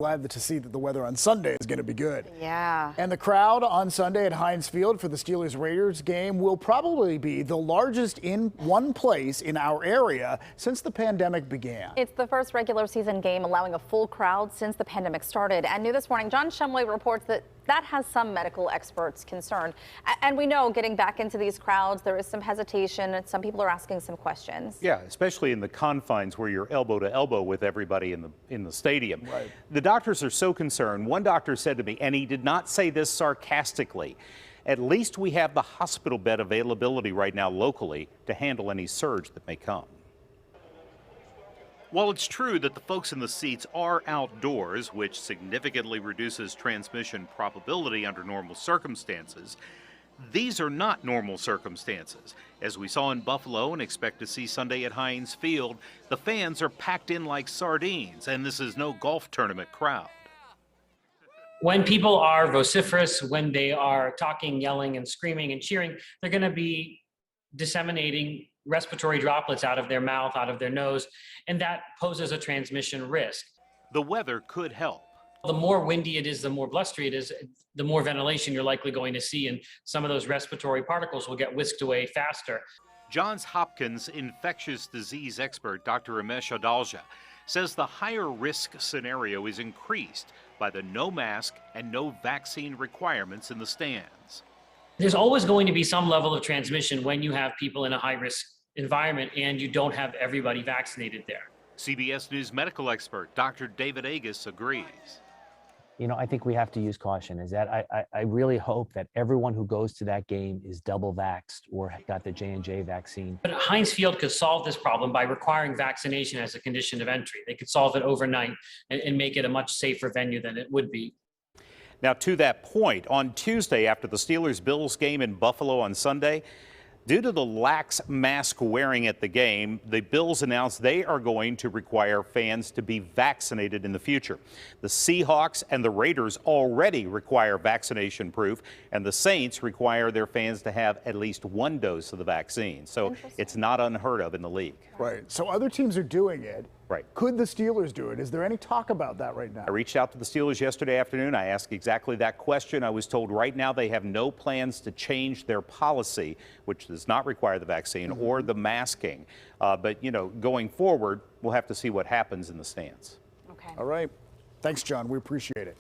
Glad to see that the weather on Sunday is going to be good. Yeah. And the crowd on Sunday at Heinz Field for the Steelers-Raiders game will probably be the largest in one place in our area since the pandemic began. It's the first regular season game allowing a full crowd since the pandemic started. And new this morning, John Shumway reports that has some medical experts concerned. And we know getting back into these crowds, there is some hesitation and some people are asking some questions. Yeah, especially in the confines where you're elbow to elbow with everybody in the stadium. Right. The doctors are so concerned. One doctor said to me, and he did not say this sarcastically, at least we have the hospital bed availability right now locally to handle any surge that may come. While it's true that the folks in the seats are outdoors, which significantly reduces transmission probability under normal circumstances, these are not normal circumstances. As we saw in Buffalo and expect to see Sunday at Heinz Field, the fans are packed in like sardines, and this is no golf tournament crowd. When people are vociferous, when they are talking, yelling, and screaming and cheering, they're going to be disseminating respiratory droplets out of their mouth, out of their nose, and that poses a transmission risk. The weather could help. The more windy it is, the more blustery it is, the more ventilation you're likely going to see, and some of those respiratory particles will get whisked away faster. Johns Hopkins infectious disease expert Dr. Ramesh Adalja says the higher risk scenario is increased by the no mask and no vaccine requirements in the stands. There's always going to be some level of transmission when you have people in a high-risk environment and you don't have everybody vaccinated there. CBS News medical expert Dr. David Agus agrees. You know, I think we have to use caution. I really hope that everyone who goes to that game is double vaxxed or got the J&J vaccine. But Heinz Field could solve this problem by requiring vaccination as a condition of entry. They could solve it overnight and make it a much safer venue than it would be. Now, to that point, on Tuesday after the Steelers-Bills game in Buffalo on Sunday, due to the lax mask wearing at the game, the Bills announced they are going to require fans to be vaccinated in the future. The Seahawks and the Raiders already require vaccination proof, and the Saints require their fans to have at least one dose of the vaccine. So it's not unheard of in the league. Right. So other teams are doing it. Right. Could the Steelers do it? Is there any talk about that right now? I reached out to the Steelers yesterday afternoon. I asked exactly that question. I was told right now they have no plans to change their policy, which does not require the vaccine or the masking. But, you know, going forward, we'll have to see what happens in the stands. Okay. All right. Thanks, John. We appreciate it.